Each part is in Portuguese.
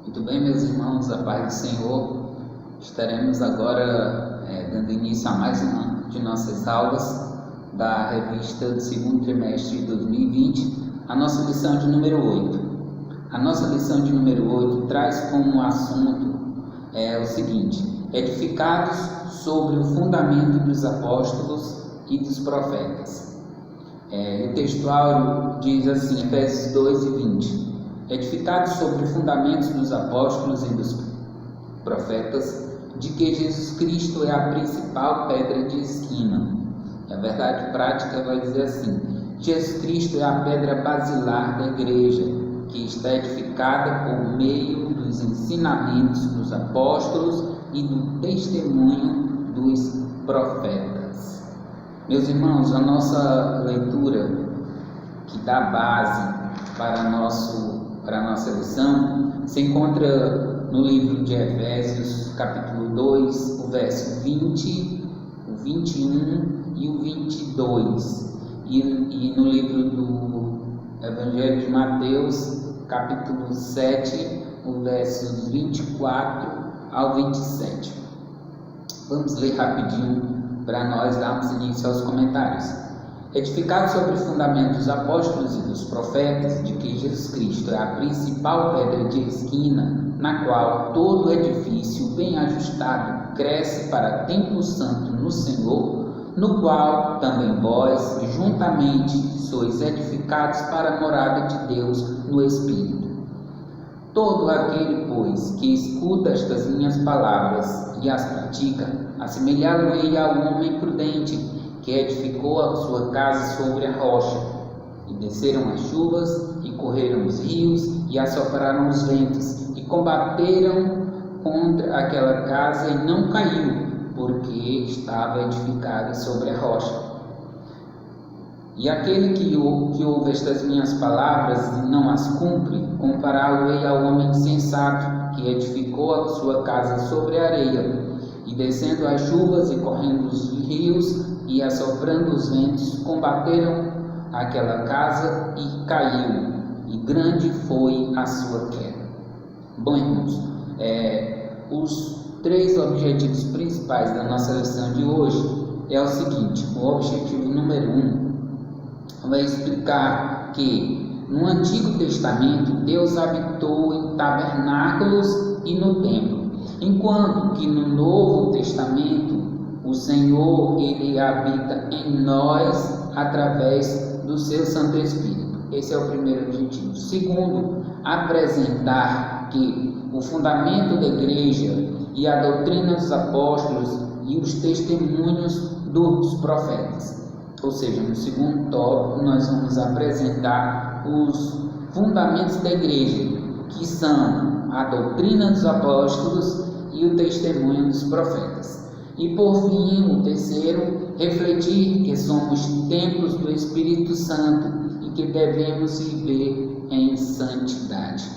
Muito bem, meus irmãos, a paz do Senhor. Estaremos agora dando início a mais uma de nossas aulas da revista do segundo trimestre de 2020, a nossa lição de número 8. A nossa lição de número 8 traz como assunto o seguinte: edificados sobre o fundamento dos apóstolos e dos profetas. O textuário diz assim, Efésios 2 e 20: edificados sobre fundamentos dos apóstolos e dos profetas, de que Jesus Cristo é a principal pedra de esquina. A verdade prática vai dizer assim: Jesus Cristo é a pedra basilar da igreja, que está edificada por meio dos ensinamentos dos apóstolos e do testemunho dos profetas. Meus irmãos, a nossa leitura que dá base para a nossa lição se encontra no livro de Efésios, capítulo 2, o verso 20, o 21 e o 22, e no livro do Evangelho de Mateus, capítulo 7, o versos 24 ao 27. Vamos ler rapidinho para nós darmos início aos comentários. Edificado sobre o fundamento dos apóstolos e dos profetas, de que Jesus Cristo é a principal pedra de esquina, na qual todo edifício bem ajustado cresce para templo santo no Senhor, no qual também vós, juntamente, sois edificados para a morada de Deus no Espírito. Todo aquele, pois, que escuta estas minhas palavras e as pratica, assemelhá-lo-ei ao homem prudente, que edificou a sua casa sobre a rocha. E desceram as chuvas, e correram os rios, e assopraram os ventos, e combateram contra aquela casa, e não caiu, porque estava edificada sobre a rocha. E aquele que ouve estas minhas palavras e não as cumpre, compará-lo-ei ao homem insensato, que edificou a sua casa sobre a areia. E descendo as chuvas, e correndo os rios, e assoprando os ventos, combateram aquela casa, e caiu, e grande foi a sua queda. Bom, irmãos, os três objetivos principais da nossa lição de hoje é o seguinte: o objetivo número 1 vai explicar que no Antigo Testamento Deus habitou em tabernáculos e no templo, enquanto que no Novo Testamento o Senhor, Ele habita em nós através do seu Santo Espírito. Esse é o primeiro objetivo. Segundo, apresentar que o fundamento da igreja e a doutrina dos apóstolos e os testemunhos dos profetas. Ou seja, no segundo tópico nós vamos apresentar os fundamentos da igreja, que são a doutrina dos apóstolos e o testemunho dos profetas. E por fim, o terceiro, refletir que somos templos do Espírito Santo e que devemos viver em santidade.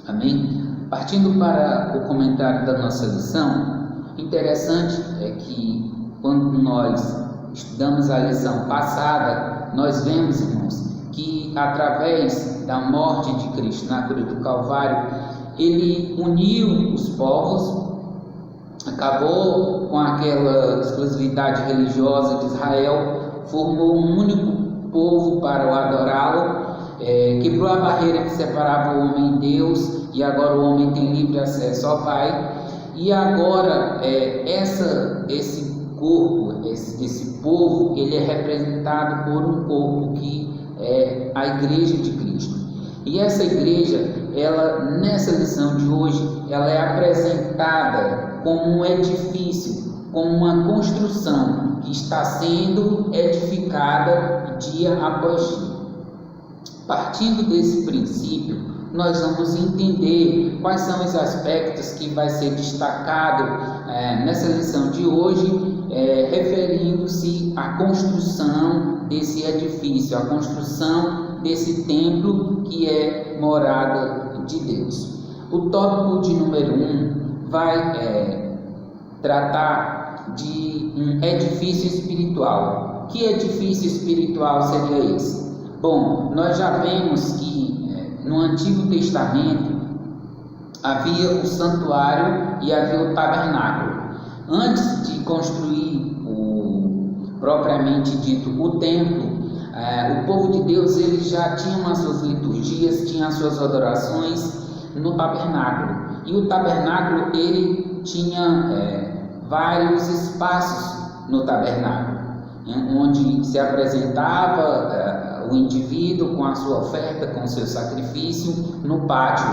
Amém? Partindo para o comentário da nossa lição, interessante é que quando nós estudamos a lição passada, nós vemos, irmãos, que através da morte de Cristo na cruz do Calvário, Ele uniu os povos, acabou com aquela exclusividade religiosa de Israel, formou um único povo para o adorá-lo, quebrou a barreira que separava o homem e Deus, e agora o homem tem livre acesso ao Pai. E agora esse corpo, esse povo, ele é representado por um corpo que é a Igreja de Cristo. E essa igreja, ela, nessa lição de hoje, ela é apresentada como um edifício, como uma construção que está sendo edificada dia após dia. Partindo desse princípio, nós vamos entender quais são os aspectos que vai ser destacado nessa lição de hoje, referindo-se à construção desse edifício, à construção desse templo que é morada de Deus. O tópico de número 1 vai tratar de um edifício espiritual. Que edifício espiritual seria esse? Bom, nós já vemos que no Antigo Testamento havia o santuário e havia o tabernáculo. Antes de construir propriamente dito o templo, o povo de Deus ele já tinha as suas liturgias, tinha as suas adorações no tabernáculo. E o tabernáculo ele tinha vários espaços no tabernáculo, onde se apresentava o indivíduo com a sua oferta, com o seu sacrifício no pátio.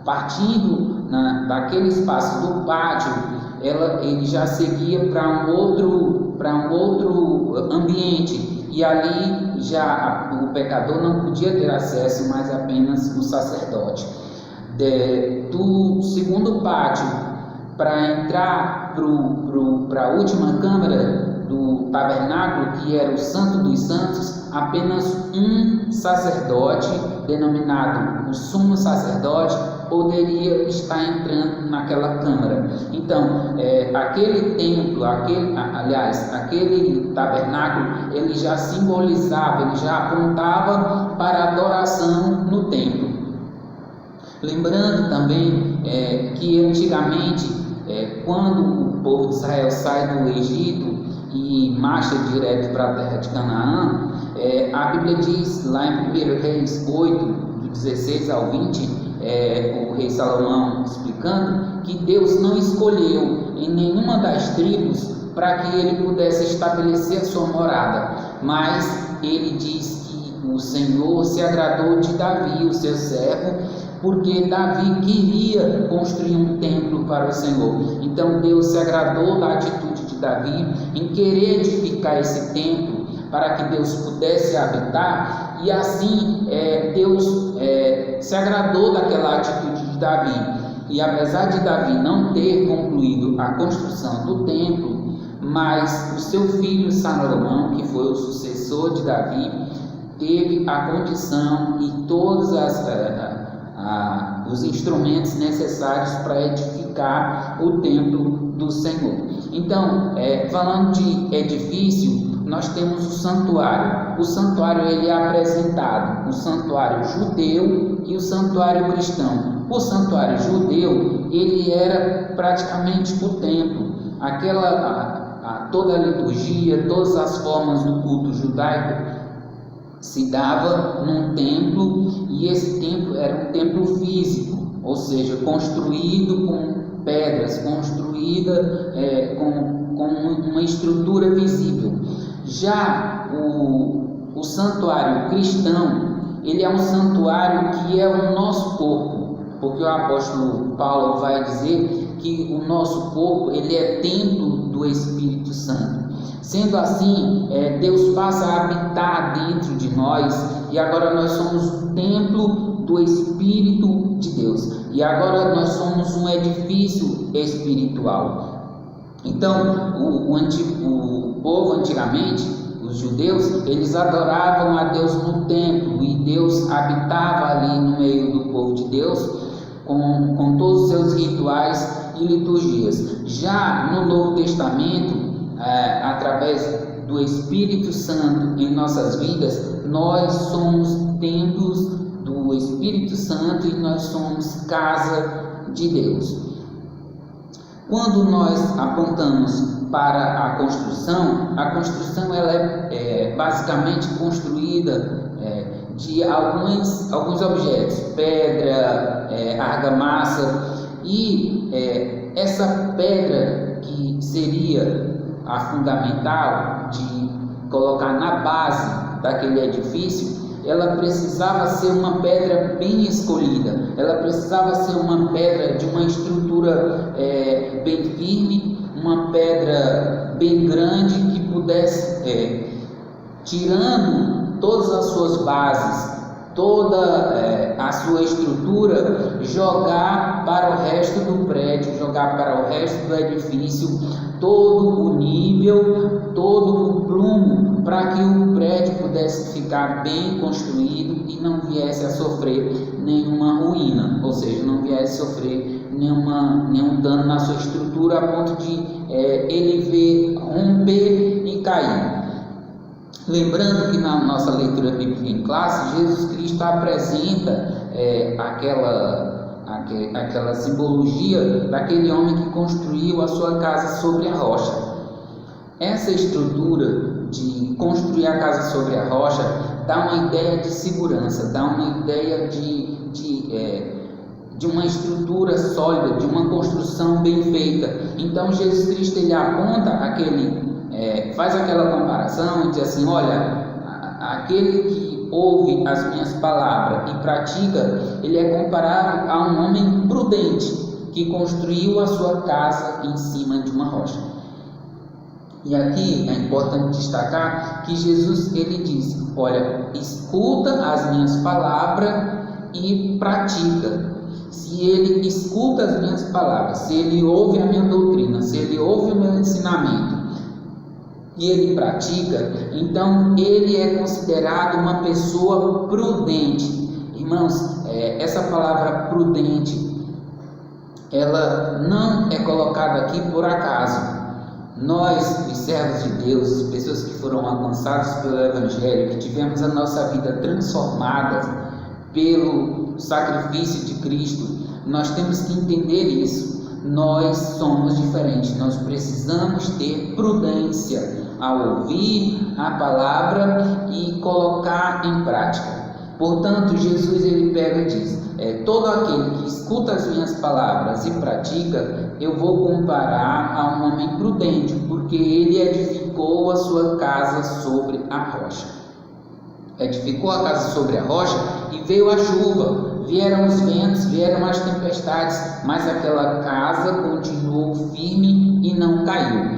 Partindo daquele espaço do pátio, ele já seguia para um outro ambiente, e ali já o pecador não podia ter acesso, mas apenas o sacerdote. Do segundo pátio para entrar para a última câmara do tabernáculo, que era o Santo dos Santos, apenas um sacerdote, denominado o sumo sacerdote, poderia estar entrando naquela câmara. Então, aquele templo, aquele tabernáculo, ele já simbolizava, ele já apontava para a adoração no templo. Lembrando também que antigamente, quando o povo de Israel sai do Egito e marcha direto para a terra de Canaã, a Bíblia diz lá em 1 Reis 8, do 16 ao 20, o rei Salomão explicando que Deus não escolheu em nenhuma das tribos para que ele pudesse estabelecer a sua morada, mas ele diz que o Senhor se agradou de Davi, o seu servo, porque Davi queria construir um templo para o Senhor. Então Deus se agradou da atitude de Davi em querer edificar esse templo para que Deus pudesse habitar, e assim Deus se agradou daquela atitude de Davi. E apesar de Davi não ter concluído a construção do templo, mas o seu filho Salomão, que foi o sucessor de Davi, teve a condição e todos os instrumentos necessários para edificar o templo do Senhor. Então, falando de edifício, nós temos o santuário. O santuário ele é apresentado, o santuário judeu e o santuário cristão. O santuário judeu ele era praticamente o templo, toda a liturgia, todas as formas do culto judaico se dava num templo, e esse templo era um templo físico, ou seja, construído com pedras, construída com uma estrutura visível. Já o santuário cristão, ele é um santuário que é o nosso corpo, porque o apóstolo Paulo vai dizer que o nosso corpo ele é templo do Espírito Santo. Sendo assim, Deus passa a habitar dentro de nós, e agora nós somos o templo do Espírito de Deus, e agora nós somos um edifício espiritual. Então, o povo antigamente, os judeus, eles adoravam a Deus no templo, e Deus habitava ali no meio do povo de Deus, com todos os seus rituais e liturgias. Já no Novo Testamento, através do Espírito Santo em nossas vidas, nós somos templos do Espírito Santo e nós somos casa de Deus. Quando nós apontamos para a construção ela é basicamente construída de alguns objetos, pedra, argamassa, e essa pedra que seria a fundamental de colocar na base daquele edifício, ela precisava ser uma pedra bem escolhida, ela precisava ser uma pedra de uma estrutura bem firme, uma pedra bem grande que pudesse, tirando todas as suas bases, toda a sua estrutura, jogar para o resto do prédio, jogar para o resto do edifício todo o nível, todo o prumo, para que o prédio pudesse ficar bem construído e não viesse a sofrer nenhuma ruína, ou seja, não viesse a sofrer nenhum dano na sua estrutura a ponto de ele romper e cair. Lembrando que na nossa leitura bíblica em classe, Jesus Cristo apresenta aquela simbologia daquele homem que construiu a sua casa sobre a rocha. Essa estrutura de construir a casa sobre a rocha dá uma ideia de segurança, dá uma ideia de uma estrutura sólida, de uma construção bem feita. Então Jesus Cristo ele aponta faz aquela comparação e diz assim: olha, aquele que ouve as minhas palavras e pratica, ele é comparado a um homem prudente que construiu a sua casa em cima de uma rocha. E aqui é importante destacar que Jesus ele diz: olha, escuta as minhas palavras e pratica. Se ele escuta as minhas palavras, se ele ouve a minha doutrina, se ele ouve o meu ensinamento e ele pratica, então ele é considerado uma pessoa prudente. Irmãos, essa palavra prudente, ela não é colocada aqui por acaso. Nós, os servos de Deus, as pessoas que foram alcançadas pelo Evangelho, que tivemos a nossa vida transformada pelo sacrifício de Cristo, nós temos que entender isso. Nós somos diferentes, nós precisamos ter prudência ao ouvir a palavra e colocar em prática. Portanto, Jesus ele pega e diz: todo aquele que escuta as minhas palavras e pratica, eu vou comparar a um homem prudente, porque ele edificou a sua casa sobre a rocha. Edificou a casa sobre a rocha e veio a chuva, vieram os ventos, vieram as tempestades, mas aquela casa continuou firme e não caiu.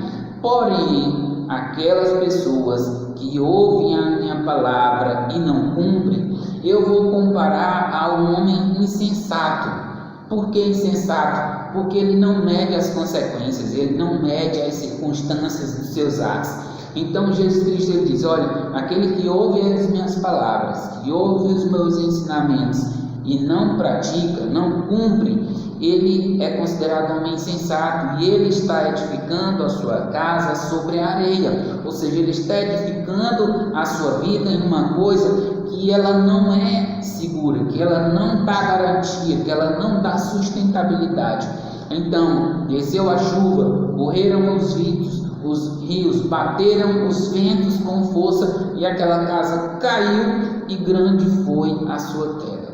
Porém, aquelas pessoas que ouvem a minha palavra e não cumprem, eu vou comparar a um homem insensato. Por que insensato? Porque ele não mede as consequências, ele não mede as circunstâncias dos seus atos. Então Jesus Cristo ele diz: olha, aquele que ouve as minhas palavras, que ouve os meus ensinamentos e não pratica, não cumpre, ele é considerado um homem insensato, e ele está edificando a sua casa sobre a areia, ou seja, ele está edificando a sua vida em uma coisa que ela não é segura, que ela não dá garantia, que ela não dá sustentabilidade. Então desceu a chuva, correram os rios, bateram os ventos com força, e aquela casa caiu, e grande foi a sua queda.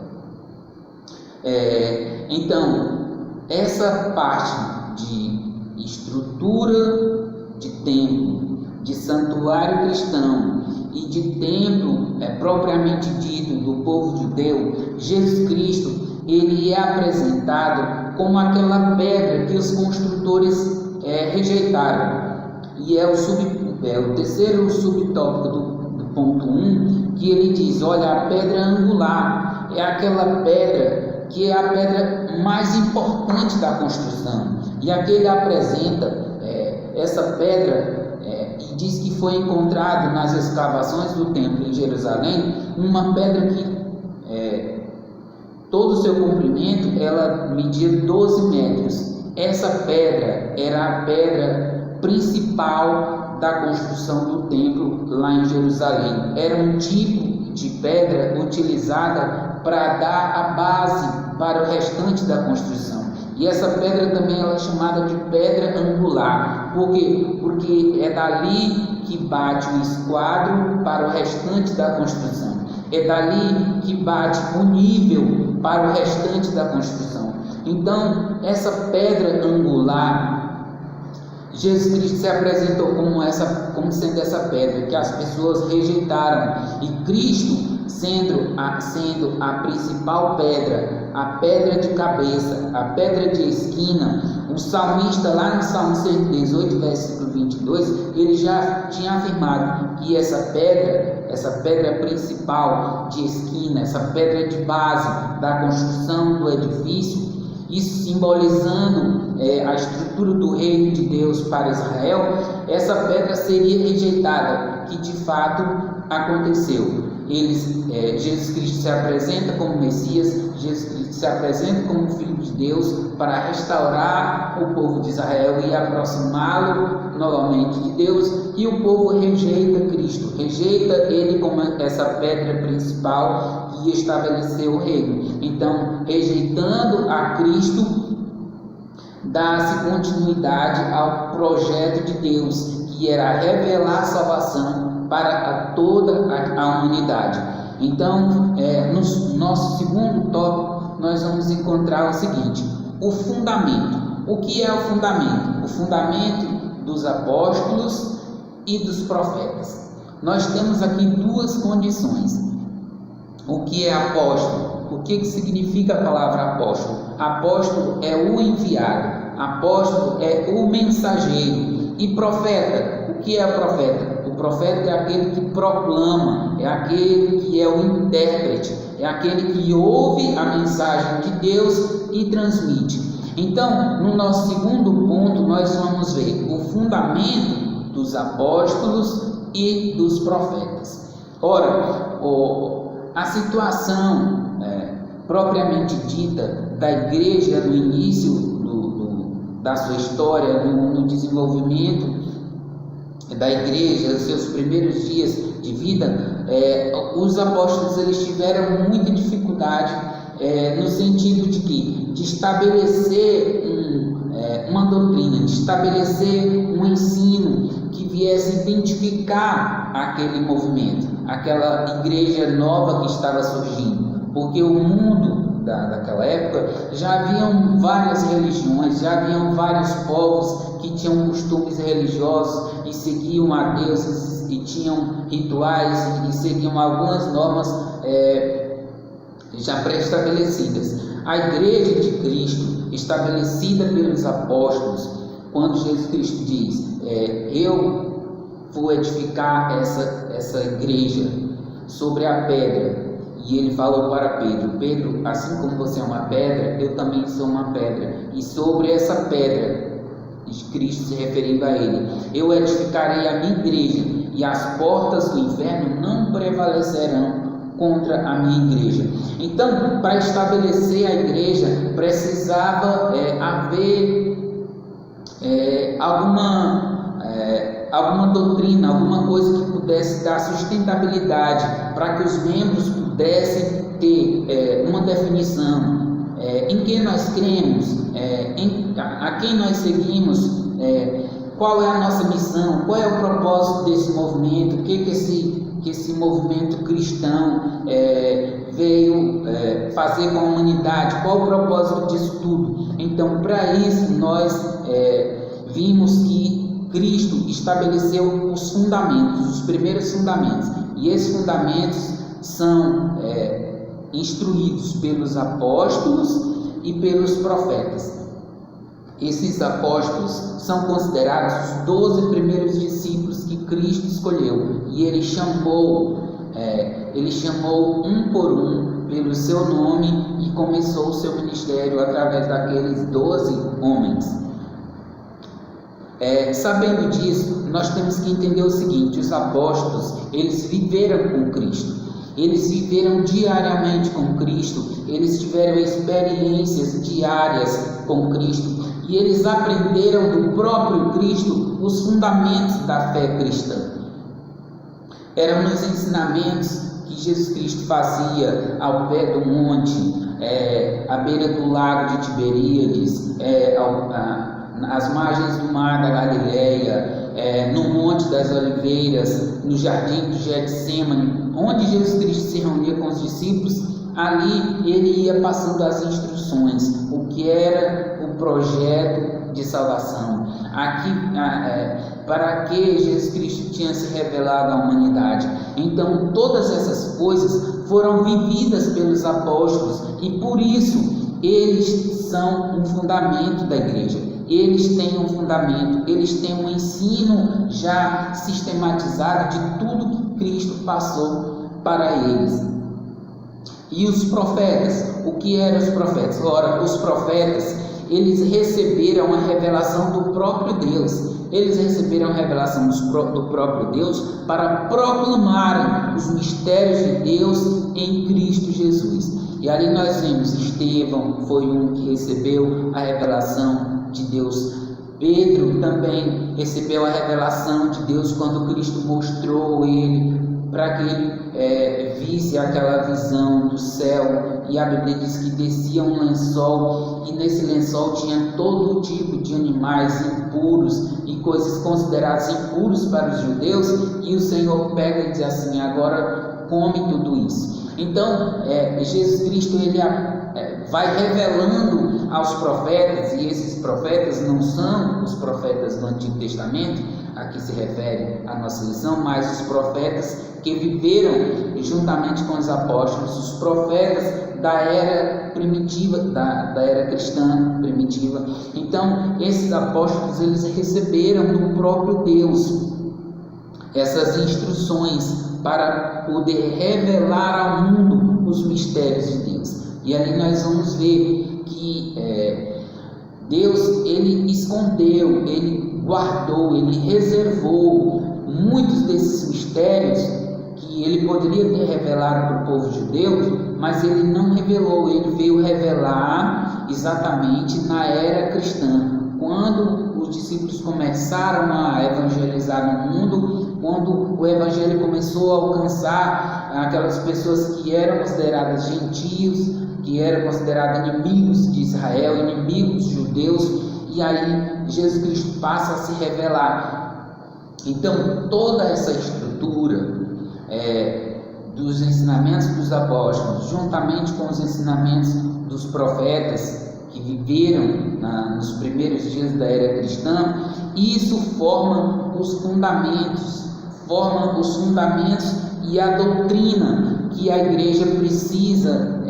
Então, essa parte de estrutura de templo, de santuário cristão e de templo propriamente dito do povo judeu, Jesus Cristo ele é apresentado como aquela pedra que os construtores rejeitaram. E é o terceiro subtópico do ponto 1, que ele diz: olha, a pedra angular é aquela pedra que é a pedra mais importante da construção. E aqui ele apresenta essa pedra e diz que foi encontrado nas escavações do templo em Jerusalém uma pedra que todo o seu comprimento ela media 12 metros. Essa pedra era a pedra principal da construção do templo lá em Jerusalém. Era um tipo de pedra utilizada para dar a base para o restante da construção. E essa pedra também ela é chamada de pedra angular. Por quê? Porque é dali que bate o esquadro para o restante da construção. É dali que bate o nível para o restante da construção. Então, essa pedra angular, Jesus Cristo se apresentou como sendo essa pedra que as pessoas rejeitaram, e Cristo sendo a principal pedra, a pedra de cabeça, a pedra de esquina. O salmista lá no Salmo 118, versículo 22, ele já tinha afirmado que essa pedra principal de esquina, essa pedra de base da construção do edifício, isso simbolizando a estrutura do reino de Deus para Israel, essa pedra seria rejeitada, que de fato aconteceu. Jesus Cristo se apresenta como Messias, Jesus Cristo se apresenta como Filho de Deus para restaurar o povo de Israel e aproximá-lo novamente de Deus, e o povo rejeita Cristo, rejeita ele como essa pedra principal, e estabelecer o reino. Então, rejeitando a Cristo, dá-se continuidade ao projeto de Deus, que era revelar a salvação para toda a humanidade. Então, no nosso segundo tópico, nós vamos encontrar o seguinte: o fundamento. O que é o fundamento? O fundamento dos apóstolos e dos profetas. Nós temos aqui duas condições. O que é apóstolo? O que significa a palavra apóstolo? Apóstolo é o enviado, apóstolo é o mensageiro. E profeta? O que é o profeta? O profeta é aquele que proclama, é aquele que é o intérprete, é aquele que ouve a mensagem de Deus e transmite. Então, no nosso segundo ponto, nós vamos ver o fundamento dos apóstolos e dos profetas. Ora, a situação propriamente dita da igreja no início da sua história, no desenvolvimento da igreja, seus primeiros dias de vida, os apóstolos eles tiveram muita dificuldade no sentido de estabelecer uma doutrina, de estabelecer um ensino que viesse identificar aquele movimento, aquela igreja nova que estava surgindo, porque o mundo daquela época já haviam várias religiões, já haviam vários povos que tinham costumes religiosos e seguiam a deuses e tinham rituais e seguiam algumas normas já pré-estabelecidas. A igreja de Cristo, estabelecida pelos apóstolos, quando Jesus Cristo diz, eu vou edificar essa igreja sobre a pedra, e ele falou para Pedro, Pedro, assim como você é uma pedra, eu também sou uma pedra, e sobre essa pedra, Cristo se referindo a ele, eu edificarei a minha igreja, e as portas do inferno não prevalecerão contra a minha igreja. Então, para estabelecer a igreja, precisava haver alguma doutrina, alguma coisa que pudesse dar sustentabilidade para que os membros pudessem ter uma definição em quem nós cremos, a quem nós seguimos, qual é a nossa missão, qual é o propósito desse movimento, o que esse movimento cristão veio fazer com a humanidade, qual o propósito disso tudo. Então, para isso, nós vimos que Cristo estabeleceu os fundamentos, os primeiros fundamentos, e esses fundamentos são instruídos pelos apóstolos e pelos profetas. Esses apóstolos são considerados os 12 primeiros discípulos que Cristo escolheu, e ele chamou um por um pelo seu nome e começou o seu ministério através daqueles 12 homens. Sabendo disso, nós temos que entender o seguinte: os apóstolos, eles viveram com Cristo, eles viveram diariamente com Cristo, eles tiveram experiências diárias com Cristo, e eles aprenderam do próprio Cristo os fundamentos da fé cristã. Eram os ensinamentos que Jesus Cristo fazia ao pé do monte, à beira do lago de Tiberíades, às margens do mar da Galileia, no Monte das Oliveiras, no jardim do Getsemane, onde Jesus Cristo se reunia com os discípulos. Ali ele ia passando as instruções, o que era o projeto de salvação, para que Jesus Cristo tinha se revelado à humanidade. Então todas essas coisas foram vividas pelos apóstolos, e por isso eles são um fundamento da igreja. Eles têm um fundamento, eles têm um ensino já sistematizado de tudo que Cristo passou para eles. E os profetas, o que eram os profetas? Ora, os profetas, eles receberam a revelação do próprio Deus. Eles receberam a revelação do próprio Deus para proclamarem os mistérios de Deus em Cristo Jesus. E ali nós vemos, Estevão foi um que recebeu a revelação de Deus. Pedro também recebeu a revelação de Deus quando Cristo mostrou ele para que ele visse aquela visão do céu. E a Bíblia diz que descia um lençol, e nesse lençol tinha todo tipo de animais impuros e coisas consideradas impuros para os judeus, e o Senhor pega e diz assim: agora come tudo isso. Então Jesus Cristo ele vai revelando aos profetas, e esses profetas não são os profetas do Antigo Testamento, a que se refere a nossa lição, mas os profetas que viveram juntamente com os apóstolos, os profetas da era primitiva, da era cristã primitiva. Então, esses apóstolos, eles receberam do próprio Deus essas instruções para poder revelar ao mundo os mistérios de Deus. E ali nós vamos ver que Deus, ele escondeu, ele guardou, ele reservou muitos desses mistérios que ele poderia ter revelado para o povo judeu, mas ele não revelou. Ele veio revelar exatamente na era cristã, quando os discípulos começaram a evangelizar no mundo, quando o evangelho começou a alcançar aquelas pessoas que eram consideradas gentios, que eram considerados inimigos de Israel, inimigos judeus, e aí Jesus Cristo passa a se revelar. Então, toda essa estrutura dos ensinamentos dos apóstolos, juntamente com os ensinamentos dos profetas que viveram nos primeiros dias da era cristã, isso forma os fundamentos e a doutrina que a igreja precisa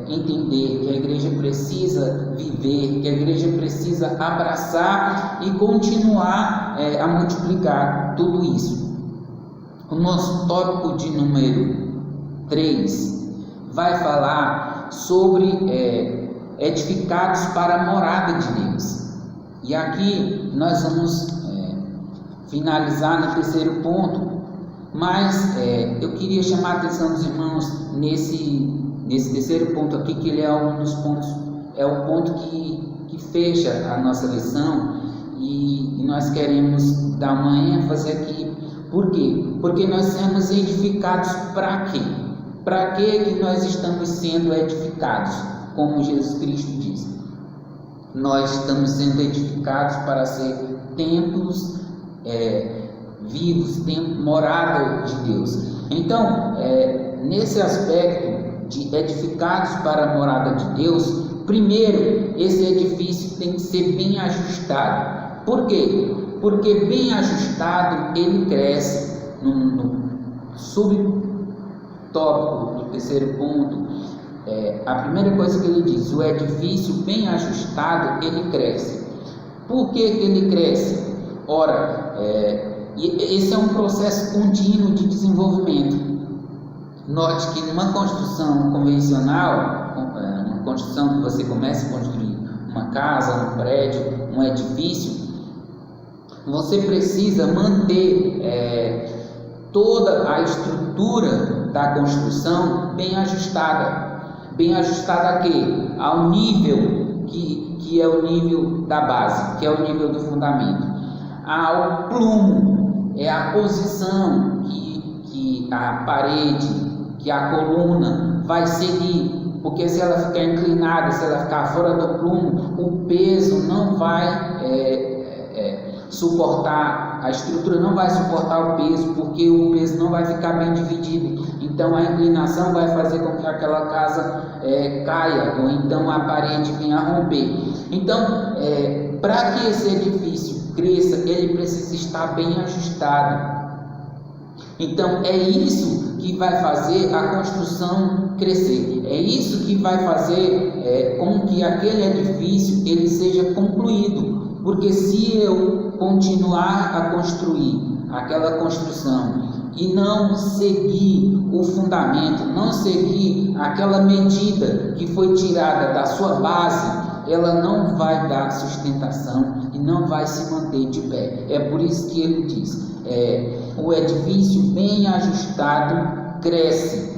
entender, que a igreja precisa viver, que a igreja precisa abraçar e continuar a multiplicar tudo isso. O nosso tópico de número 3 vai falar sobre edificados para a morada de Deus. E aqui nós vamos finalizar no terceiro ponto, mas eu queria chamar a atenção dos irmãos nesse terceiro ponto aqui, que ele é um dos pontos, é o ponto que fecha a nossa lição, e nós queremos dar uma ênfase aqui. Por quê? Porque nós somos edificados para quê? Para que nós estamos sendo edificados? Como Jesus Cristo diz, nós estamos sendo edificados para ser templos vivos, morada de Deus. Então, nesse aspecto de edificados para a morada de Deus, primeiro, esse edifício tem que ser bem ajustado. Por quê? Porque bem ajustado ele cresce. No subtópico do terceiro ponto, a primeira coisa que ele diz: o edifício bem ajustado ele cresce. Por que ele cresce? Ora, esse é um processo contínuo de desenvolvimento. Note que numa construção convencional, uma construção que você começa a construir uma casa, um prédio, um edifício, você precisa manter toda a estrutura da construção bem ajustada. Bem ajustada a quê? Ao nível que é o nível da base, que é o nível do fundamento. Ao plumo, é a posição que a parede, que a coluna vai seguir, porque se ela ficar inclinada, se ela ficar fora do plumo, o peso não vai suportar, a estrutura não vai suportar o peso, porque o peso não vai ficar bem dividido. Então a inclinação vai fazer com que aquela casa caia, ou então a parede venha a romper. Então, para que esse edifício cresça, ele precisa estar bem ajustado. Então é isso que vai fazer a construção crescer, é isso que vai fazer com que aquele edifício ele seja concluído. Porque se eu continuar a construir aquela construção e não seguir o fundamento, não seguir aquela medida que foi tirada da sua base, ela não vai dar sustentação e não vai se manter de pé. É por isso que ele diz, o edifício bem ajustado cresce.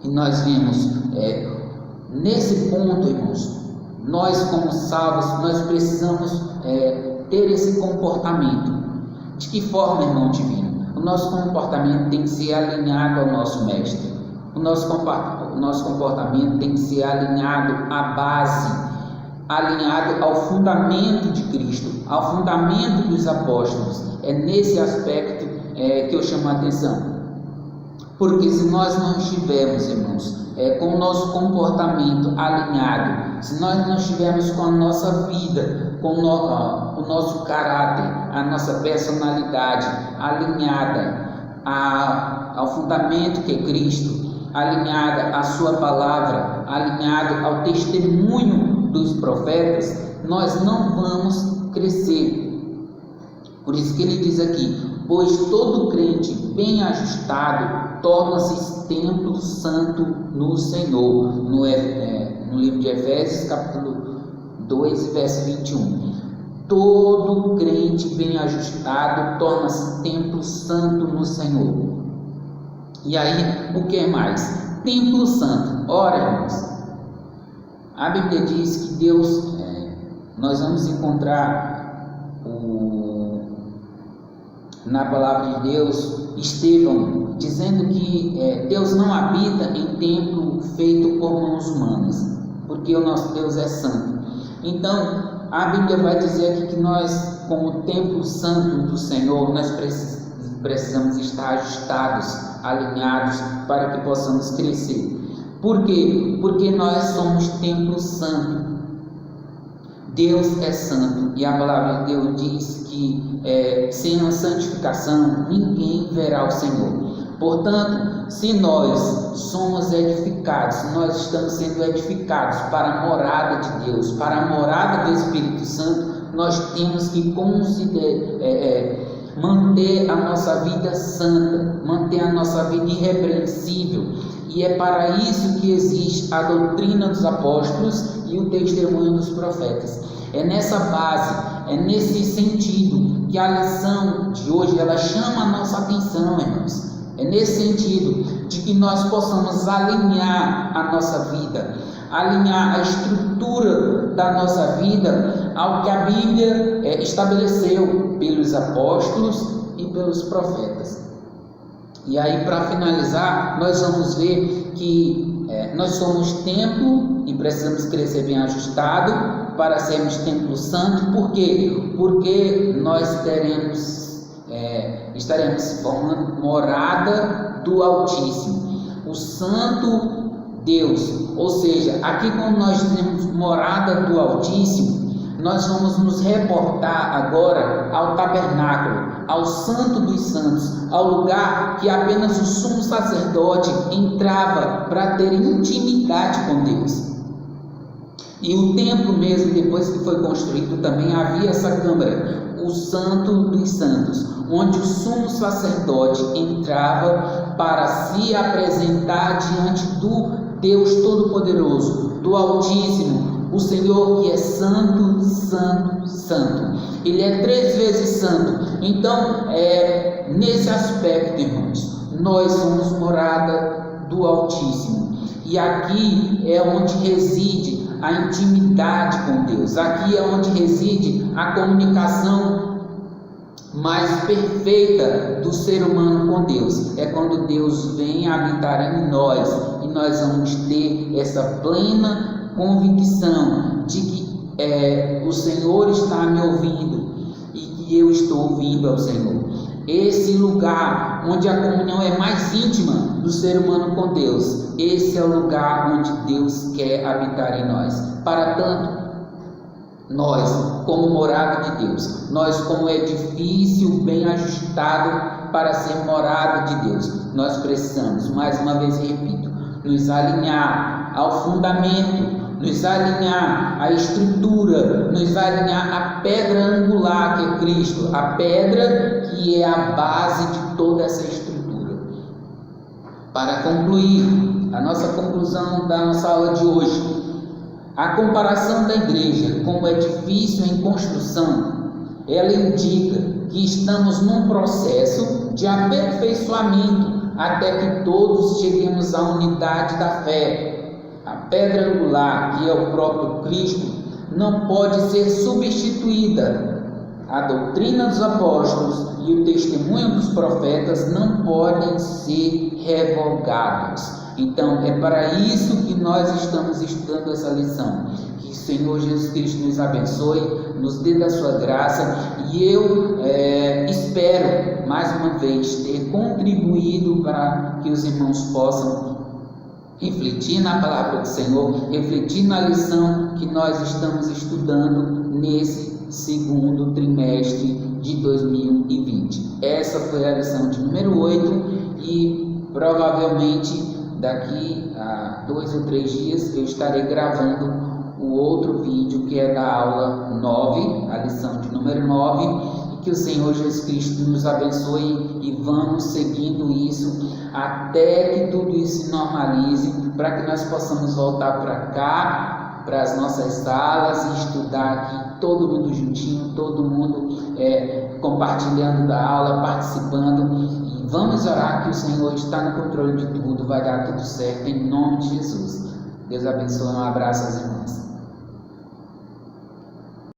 E nós vemos nesse ponto, irmãos, nós como salvos, nós precisamos ter esse comportamento. De que forma, irmão divino? O nosso comportamento tem que ser alinhado ao nosso Mestre. O nosso comportamento tem que ser alinhado à base, alinhado ao fundamento de Cristo, ao fundamento dos apóstolos. É nesse aspecto que eu chamo a atenção. Porque se nós não estivermos, irmãos, com o nosso comportamento alinhado, se nós não estivermos com a nossa vida, com o nosso caráter, a nossa personalidade alinhada ao fundamento que é Cristo, alinhada à sua palavra, alinhado ao testemunho dos profetas, nós não vamos crescer. Por isso que ele diz aqui: pois todo crente bem ajustado torna-se templo santo no Senhor, no livro de Efésios, capítulo 2, verso 21. Todo crente bem ajustado torna-se templo santo no Senhor. E aí, o que mais? Templo santo. Ora, irmãos, a Bíblia diz que Deus, nós vamos encontrar na palavra de Deus, Estevão, dizendo que Deus não habita em templo feito por mãos humanas, porque o nosso Deus é santo. Então, a Bíblia vai dizer aqui que nós, como templo santo do Senhor, nós precisamos estar ajustados, alinhados, para que possamos crescer. Por quê? Porque nós somos templo santo. Deus é santo, e a palavra de Deus diz que sem a santificação ninguém verá o Senhor. Portanto, se nós somos edificados, se nós estamos sendo edificados para a morada de Deus, para a morada do Espírito Santo, nós temos que manter a nossa vida santa, manter a nossa vida irrepreensível. E é para isso que existe a doutrina dos apóstolos e o testemunho dos profetas. É nessa base, é nesse sentido que a lição de hoje ela chama a nossa atenção, irmãos. É nesse sentido de que nós possamos alinhar a nossa vida, alinhar a estrutura da nossa vida ao que a Bíblia estabeleceu pelos apóstolos e pelos profetas. E aí, para finalizar, nós vamos ver que nós somos templo e precisamos crescer bem ajustado para sermos templo santo. Por quê? Porque nós estaremos formando morada do Altíssimo, o Santo Deus. Ou seja, aqui quando nós temos morada do Altíssimo, nós vamos nos reportar agora ao tabernáculo, ao Santo dos Santos, ao lugar que apenas o sumo sacerdote entrava para ter intimidade com Deus. E o templo mesmo, depois que foi construído, também havia essa câmara, o Santo dos Santos, onde o sumo sacerdote entrava para se apresentar diante do Deus Todo-Poderoso, do Altíssimo, o Senhor que é santo, santo, santo. Ele é 3 vezes santo. Então, nesse aspecto, irmãos, nós somos morada do Altíssimo. E aqui é onde reside a intimidade com Deus. Aqui é onde reside a comunicação mais perfeita do ser humano com Deus. É quando Deus vem habitar em nós e nós vamos ter essa plena convicção de que o Senhor está me ouvindo e que eu estou ouvindo ao Senhor. Esse lugar onde a comunhão é mais íntima do ser humano com Deus, esse é o lugar onde Deus quer habitar em nós. Para tanto, nós, como morada de Deus, nós, como edifício bem ajustado para ser morada de Deus, nós precisamos, mais uma vez repito, nos alinhar ao fundamento, nos alinhar à estrutura, nos alinhar à pedra angular que é Cristo, a pedra que é a base de toda essa estrutura. Para concluir, a nossa conclusão da nossa aula de hoje, a comparação da igreja como edifício em construção, ela indica que estamos num processo de aperfeiçoamento até que todos cheguemos à unidade da fé. A pedra angular, que é o próprio Cristo, não pode ser substituída. a doutrina dos apóstolos e o testemunho dos profetas não podem ser revogados. Então, é para isso que nós estamos estudando essa lição. Que o Senhor Jesus Cristo nos abençoe, nos dê da sua graça, e eu espero, mais uma vez, ter contribuído para que os irmãos possam refletir na palavra do Senhor, refletir na lição que nós estamos estudando nesse segundo trimestre de 2020. Essa foi a lição de número 8 e provavelmente daqui a 2 ou 3 dias eu estarei gravando o outro vídeo que é da aula 9, a lição de número 9. Que o Senhor Jesus Cristo nos abençoe e vamos seguindo isso até que tudo isso se normalize, para que nós possamos voltar para cá, para as nossas salas e estudar aqui, todo mundo juntinho, todo mundo compartilhando da aula, participando. E vamos orar que o Senhor está no controle de tudo, vai dar tudo certo em nome de Jesus. Deus abençoe, um abraço às irmãs.